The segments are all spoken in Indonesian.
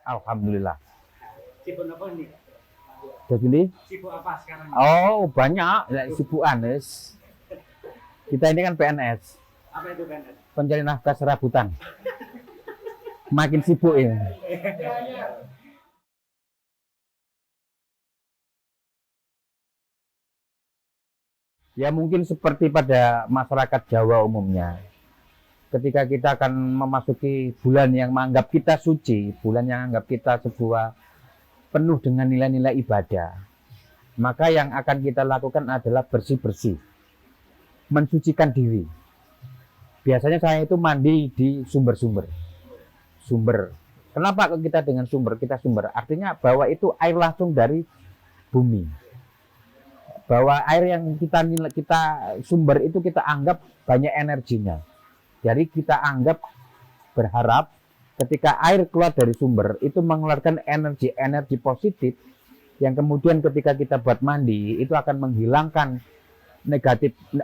Alhamdulillah. Sibuk apa nih? Jadi, Sibuk apa sekarang? oh banyak, sibuk Anes. Kita ini kan PNS, Apa itu kan? pencari nafkah serabutan. Makin sibuk ya. Ya mungkin seperti pada masyarakat Jawa umumnya. Ketika kita akan memasuki bulan yang menganggap kita suci, bulan yang menganggap kita sebuah penuh dengan nilai-nilai ibadah, maka yang akan kita lakukan adalah bersih-bersih, mensucikan diri. Biasanya saya itu mandi di sumber-sumber. Sumber. Kenapa kita dengan sumber? Kita sumber. Artinya bahwa itu air langsung dari bumi. Bahwa air yang kita sumber itu kita anggap banyak energinya. Jadi kita anggap berharap ketika air keluar dari sumber itu mengeluarkan energi positif yang kemudian ketika kita buat mandi itu akan menghilangkan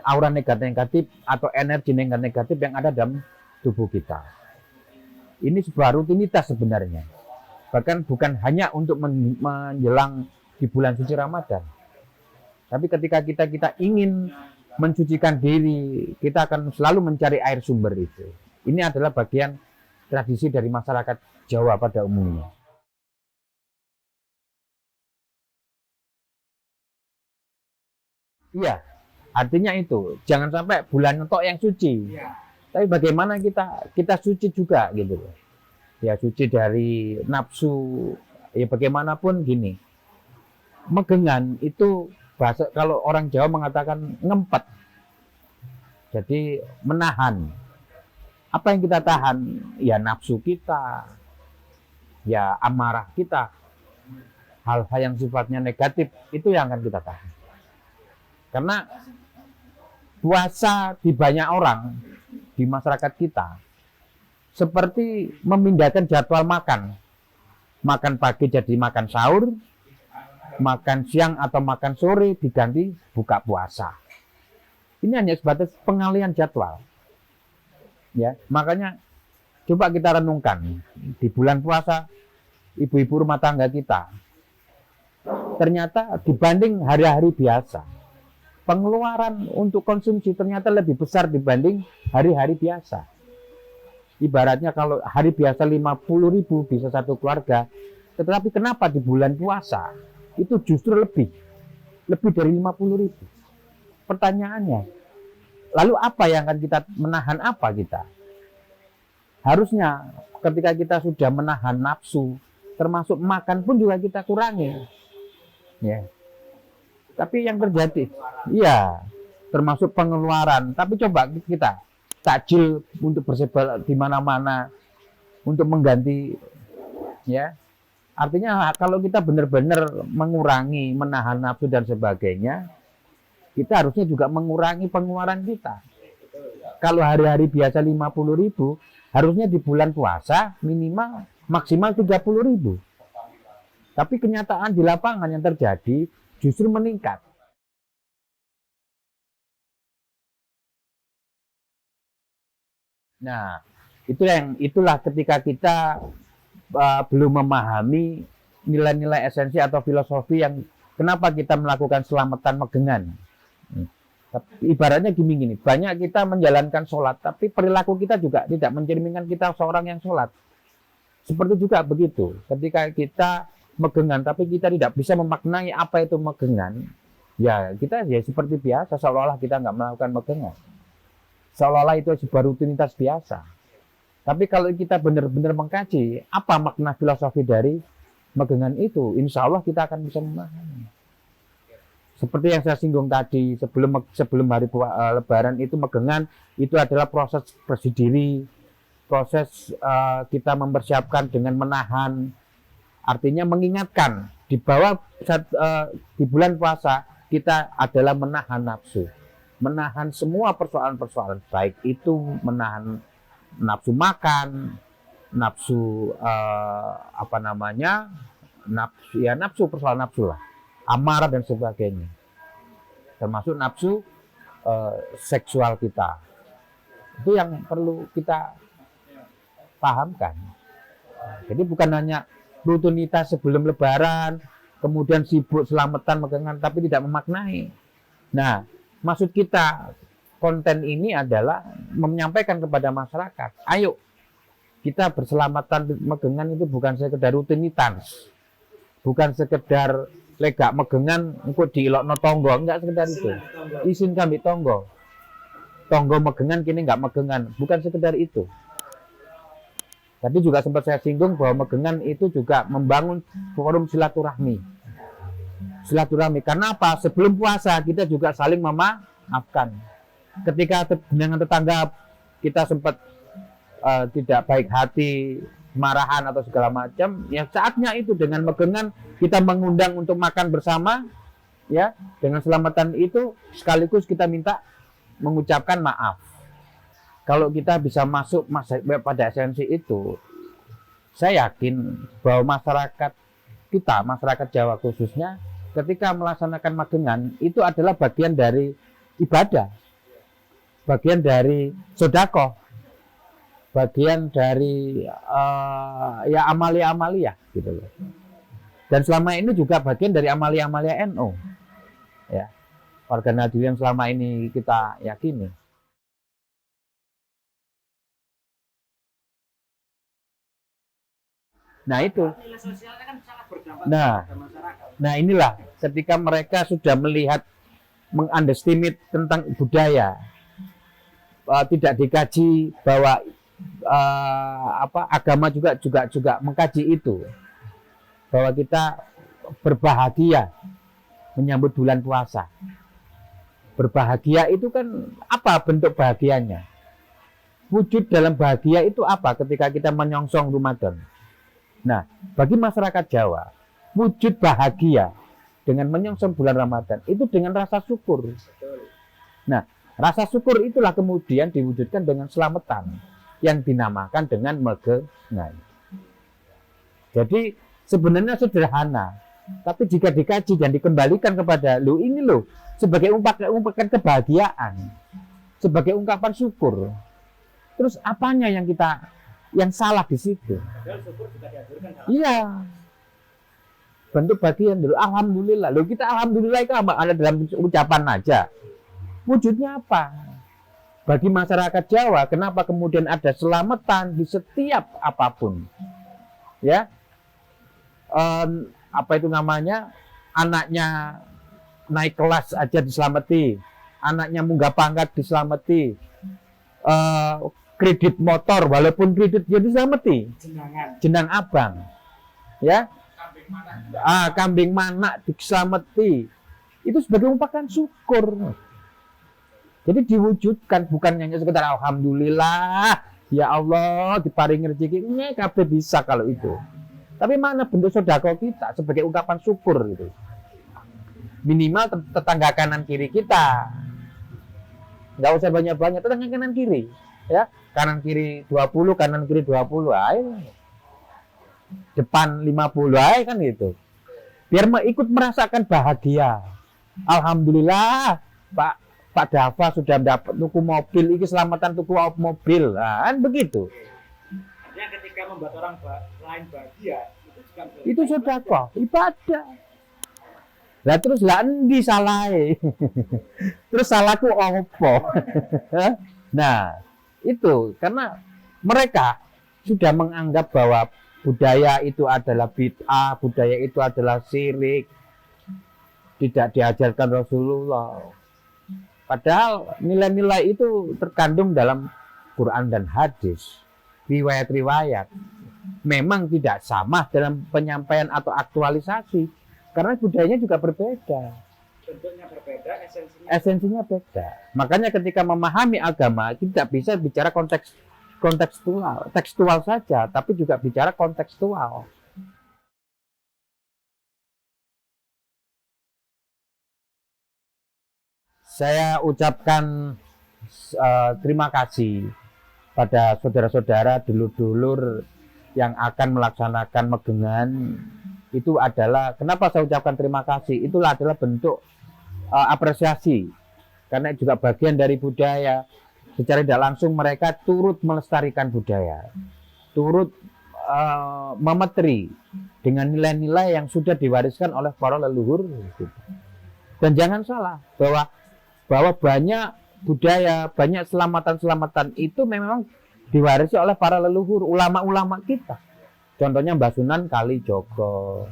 aura negatif atau energi negatif yang ada dalam tubuh kita. Ini sebuah rutinitas sebenarnya. Bahkan bukan hanya untuk menjelang di bulan suci Ramadan. Tapi ketika kita ingin mensucikan diri, kita akan selalu mencari air sumber itu. Ini adalah bagian tradisi dari masyarakat Jawa pada umumnya. Iya, artinya itu jangan sampai bulan tok yang suci, tapi bagaimana kita suci juga gitu loh. Ya suci dari nafsu. Ya bagaimanapun gini, megengan itu bahasa kalau orang Jawa mengatakan ngempet. Jadi menahan. Apa yang kita tahan? Ya nafsu kita, ya amarah kita. Hal-hal yang sifatnya negatif itu yang akan kita tahan. Karena puasa di banyak orang di masyarakat kita seperti memindahkan jadwal makan. Makan pagi jadi makan sahur, makan siang atau makan sore diganti buka puasa. Ini hanya sebatas pengalihan jadwal. Ya, makanya coba kita renungkan di bulan puasa ibu-ibu rumah tangga kita. Ternyata dibanding hari-hari biasa, pengeluaran untuk konsumsi ternyata lebih besar dibanding hari-hari biasa. Ibaratnya kalau hari biasa 50.000 bisa satu keluarga, tetapi kenapa di bulan puasa itu justru lebih dari 50.000? Pertanyaannya, lalu apa yang akan kita menahan apa kita? Harusnya ketika kita sudah menahan nafsu, termasuk makan pun juga kita kurangi. Ya. Tapi yang terjadi, iya, termasuk pengeluaran. Tapi coba kita takjil untuk bersebar di mana-mana untuk mengganti, ya. Artinya kalau kita benar-benar mengurangi, menahan nafsu dan sebagainya, kita harusnya juga mengurangi pengeluaran kita. Kalau hari-hari biasa 50.000, harusnya di bulan puasa minimal maksimal 30.000. Tapi kenyataan di lapangan yang terjadi justru meningkat. Nah, itulah ketika kita belum memahami nilai-nilai esensi atau filosofi yang kenapa kita melakukan selamatan megengan. Ibaratnya gini, banyak kita menjalankan sholat, tapi perilaku kita juga tidak mencerminkan kita seorang yang sholat. Seperti juga begitu, ketika kita megengan, tapi kita tidak bisa memaknai apa itu megengan, ya kita ya seperti biasa, seolah-olah kita nggak melakukan megengan. Seolah-olah itu sebuah rutinitas biasa. Tapi kalau kita benar-benar mengkaji, apa makna filosofi dari megengan itu, insya Allah kita akan bisa memahami. Seperti yang saya singgung tadi, sebelum hari Lebaran itu megengan, itu adalah proses bersih diri, proses kita mempersiapkan dengan menahan, artinya mengingatkan di bawah di bulan puasa kita adalah menahan nafsu, menahan semua persoalan-persoalan, baik itu menahan nafsu makan, nafsu nafsu persoalan nafsu lah, amarah dan sebagainya, termasuk nafsu seksual kita. Itu yang perlu kita pahamkan. Jadi bukan hanya rutinitas sebelum lebaran, kemudian sibuk selamatan megangan tapi tidak memaknai. Nah, maksud kita konten ini adalah menyampaikan kepada masyarakat, ayo kita berselamatan megangan itu bukan sekedar rutinitas, bukan sekedar lega megangan engko diilokno tonggo, enggak sekedar itu. Isin kami tonggo megangan kini enggak megangan, bukan sekedar itu. Tadi juga sempat saya singgung bahwa megangan itu juga membangun forum silaturahmi. Silaturahmi karena apa? Sebelum puasa kita juga saling memaafkan. Ketika dengan tetangga kita sempat tidak baik hati, marahan atau segala macam, ya saatnya itu dengan megangan kita mengundang untuk makan bersama, ya dengan selamatan itu sekaligus kita minta mengucapkan maaf. Kalau kita bisa masuk pada esensi itu, saya yakin bahwa masyarakat kita, masyarakat Jawa khususnya, ketika melaksanakan magangan itu adalah bagian dari ibadah, bagian dari sedekah, bagian dari ya amalia-amalia gitu loh. Dan selama ini juga bagian dari amalia-amalia NU. Ya. Warga Nahdliyin yang selama ini kita yakini. Nah itu. Nilai sosialnya kan sangat berdampak pada masyarakat. Nah inilah ketika mereka sudah melihat mengunderestimate tentang budaya, tidak dikaji bahwa agama juga mengkaji itu, bahwa kita berbahagia menyambut bulan puasa. Berbahagia itu kan apa bentuk bahagianya? Wujud dalam bahagia itu apa ketika kita menyongsong Ramadan? Nah, bagi masyarakat Jawa, wujud bahagia dengan menyongsong bulan Ramadan itu dengan rasa syukur. Nah, rasa syukur itulah kemudian diwujudkan dengan selamatan yang dinamakan dengan megangan. Jadi sebenarnya sederhana, tapi jika dikaji dan dikembalikan kepada ini sebagai ungkapan kebahagiaan, sebagai ungkapan syukur. Terus apanya yang salah di situ? Iya. Bentuk bagian dulu. Alhamdulillah. Kita alhamdulillah itu ada dalam ucapan aja. Wujudnya apa? Bagi masyarakat Jawa, kenapa kemudian ada selamatan di setiap apapun? Ya. Apa itu namanya? Anaknya naik kelas aja diselamati. Anaknya munggah pangkat diselamati. Kredit motor walaupun kredit jadi diselamati. Jenang abang. Ya. Kambing manak diselamati. Itu sebagai ungkapan syukur. Jadi diwujudkan, bukan hanya sekedar alhamdulillah, ya Allah diparingi rezeki, kabeh bisa kalau itu. Tapi mana bentuk sedekah kita sebagai ungkapan syukur gitu. Minimal tetangga kanan kiri kita. Enggak usah banyak-banyak, tetangga kanan kiri, ya. Kanan kiri 20, kanan kiri 20, ayo. Depan 50, ayo kan gitu. Biar ikut merasakan bahagia. Alhamdulillah, Pak Dava sudah dapat tuku mobil, ini selamatan tuku mobil, nah, kan begitu. Artinya ketika membuat orang lain bahagia, itu sedekah, ibadah. Lah terus lah endi salahe? Terus salahku apa? Nah, itu karena mereka sudah menganggap bahwa budaya itu adalah bid'ah, budaya itu adalah syirik, tidak diajarkan Rasulullah. Padahal nilai-nilai itu terkandung dalam Quran dan hadis, riwayat-riwayat. Memang tidak sama dalam penyampaian atau aktualisasi, karena budayanya juga berbeda. Bentuknya berbeda, esensinya beda. Makanya ketika memahami agama, kita tidak bisa bicara tekstual saja, tapi juga bicara kontekstual. Saya ucapkan terima kasih pada saudara-saudara, dulur-dulur yang akan melaksanakan megangan. Itu adalah, kenapa saya ucapkan terima kasih? Itulah adalah bentuk apresiasi, karena juga bagian dari budaya. Secara tidak langsung mereka turut melestarikan budaya, turut memetri dengan nilai-nilai yang sudah diwariskan oleh para leluhur. Gitu. Dan jangan salah bahwa banyak budaya, banyak selamatan-selamatan itu memang diwarisi oleh para leluhur, ulama-ulama kita. Contohnya Mbah Sunan Kalijogo,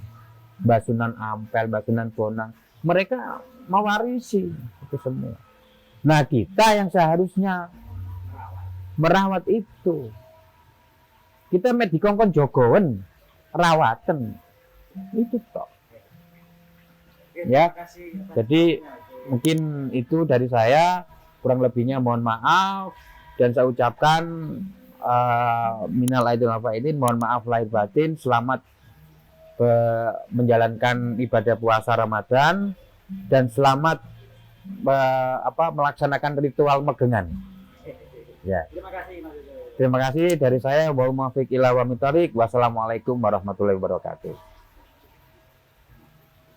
Mbah Sunan Ampel, Mbah Sunan Bonang. Mereka mewarisi itu semua. Nah, kita yang seharusnya merawat itu. Kita dikongkon jogowen, rawatan. Itu toh. Ya. Jadi mungkin itu dari saya, kurang lebihnya mohon maaf dan saya ucapkan minal aidin wal faizin, mohon maaf lahir batin, selamat menjalankan ibadah puasa Ramadan dan selamat melaksanakan ritual megengan. Ya. Terima kasih Mas Yoyo. Terima kasih dari saya. Wassalamualaikum warahmatullahi wabarakatuh.